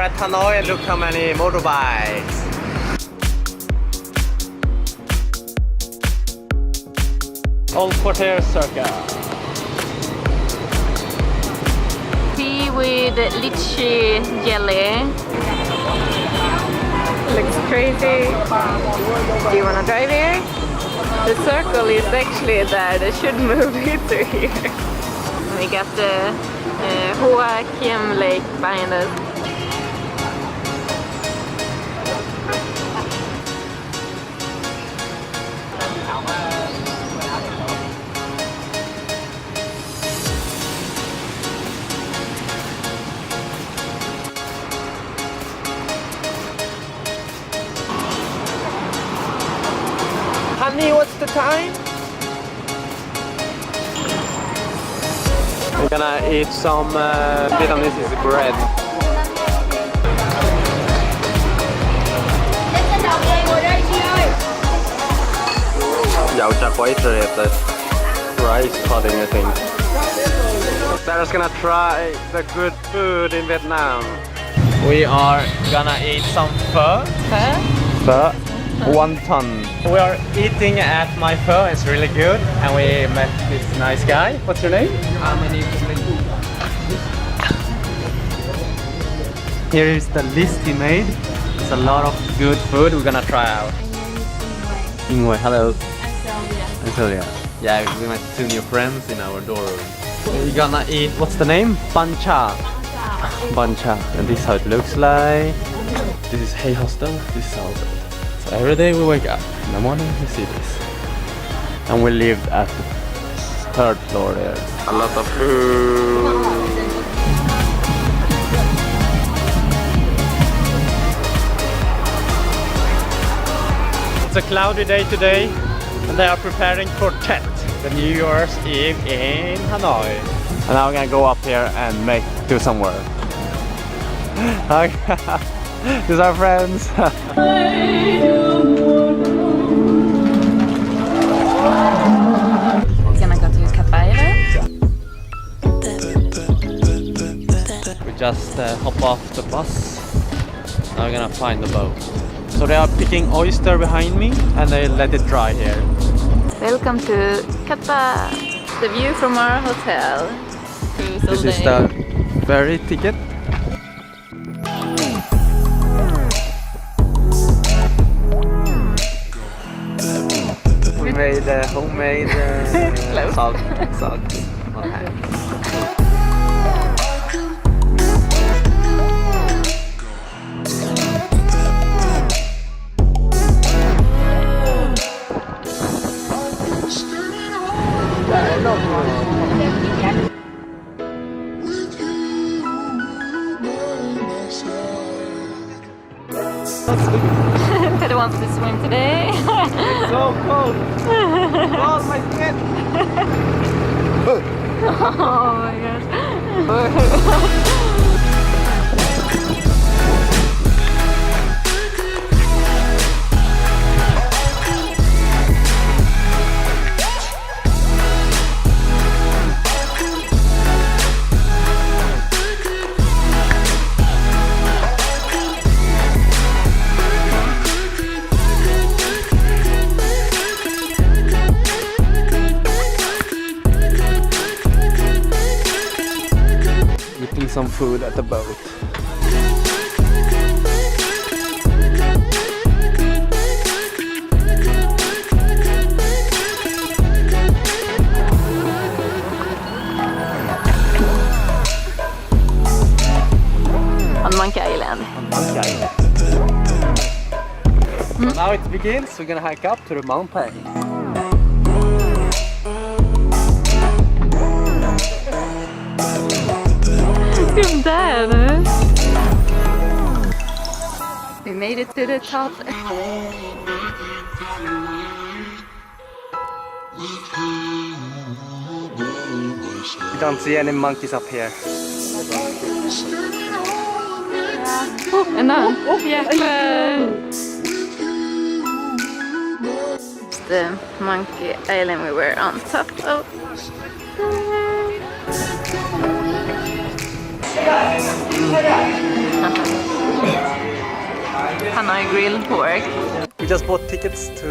are at Hanoi and look how many motorbikes. Old Quarter Circa. Tea with lychee jelly. Looks crazy. Do you want to drive here? The circle is actually there. They should move it to here. We got the Hoan Kiem lake behind us. Honey, what's the time? We're gonna eat some Vietnamese bread. Dạo chả quấy trời the rice pudding, I think. Sarah's gonna try the good food in Vietnam. We are gonna eat some pho. Pho? Wonton. We are eating at my pho, it's really good, and we met this nice guy. What's your name? My name is Lingu. Here is the list he made. It's a lot of good food we're gonna try out. Ingwe, hello. Antolia. Yeah, we met 2 new friends in our dorm. We're gonna eat, what's the name? Banh cha. Banh cha. And this is how it looks like. This is Hey Hostel. This is how. So every day we wake up in the morning, we see this. And we lived at the 3rd floor there. A lot of food. It's a cloudy day today, and they are preparing for Tet, the New Year's Eve in Hanoi. And now we're gonna go up here and do some work. These are friends. Gonna go to Kappa Island. We just hop off the bus. Now we're gonna find the boat. So they are picking oyster behind me and they let it dry here. Welcome to Kappa. The view from our hotel. This is the ferry ticket. We made homemade salt. Okay. Peter wants to swim today. It's so cold. Oh my skin. Oh my gosh. Eating some food at the boat. On Monkey Island. So now it begins. We're gonna hike up to the mountain. Come down. We made it to the top. You don't see any monkeys up here. Oh, and now. Oh, yeah. It's the Monkey Island we were on top of. my grilled pork. We just bought tickets to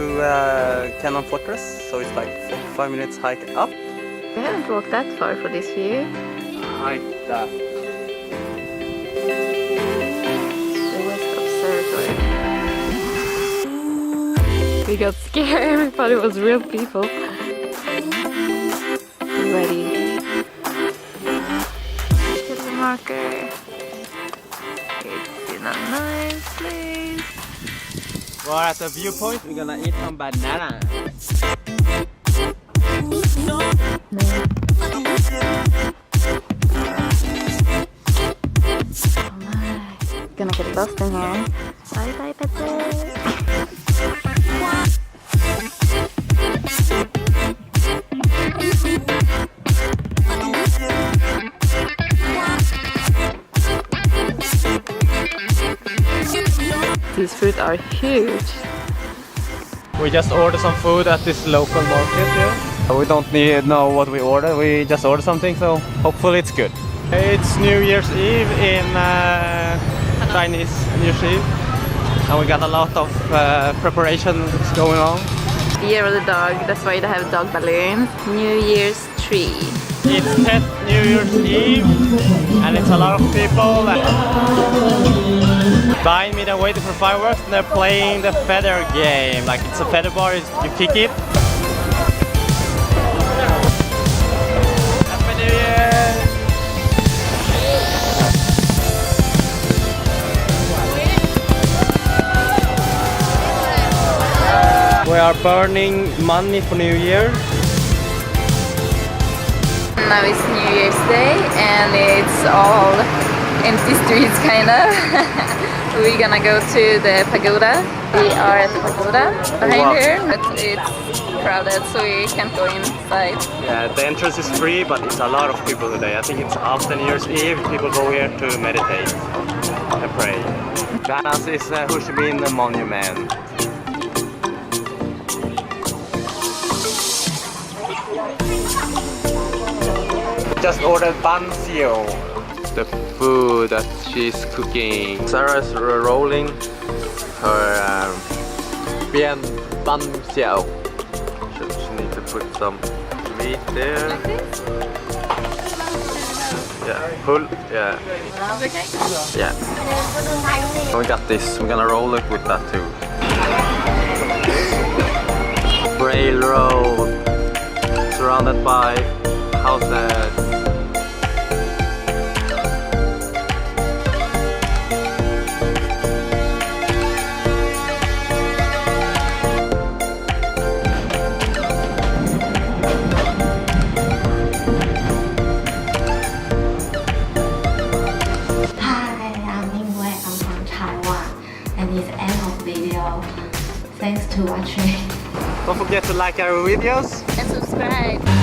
Cannon Fortress, so it's like 45 minutes hike up. We haven't walked that far for this view. Hike that. The West Observatory. We got scared, we thought it was real people. Ready. Get the marker. It's in a nice place. We're at the viewpoint, we're gonna eat some banana. Gonna get lost in here. Bye bye, Pepe. These fruit are huge. We just ordered some food at this local market here. We don't know what we ordered, we just ordered something, so hopefully it's good. It's New Year's Eve in Chinese New Year's Eve, and we got a lot of preparations going on. Year of the dog, that's why they have dog balloons. New Year's tree. It's 10th New Year's Eve, and it's a lot of people. Behind me they're waiting for fireworks, and they're playing the feather game. Like it's a feather bar, you kick it. Happy New Year! We are burning money for New Year. Now it's New Year's Day and it's all empty streets kinda. We're gonna go to the pagoda. We are at the pagoda behind here, but it's crowded so we can't go inside. Yeah, the entrance is free, but it's a lot of people today. I think it's after New Year's Eve, people go here to meditate and pray. Behind is Ho Chi Minh Monument. Just ordered ban xiao. The food that she's cooking. Sarah's rolling her bien ban xiao. She needs to put some meat there. Like this? Yeah, pull. Yeah. Okay. Yeah. We got this. We're gonna roll it with that too. Railroad. Surrounded by houses. Thanks to watching. Don't forget to like our videos. And subscribe.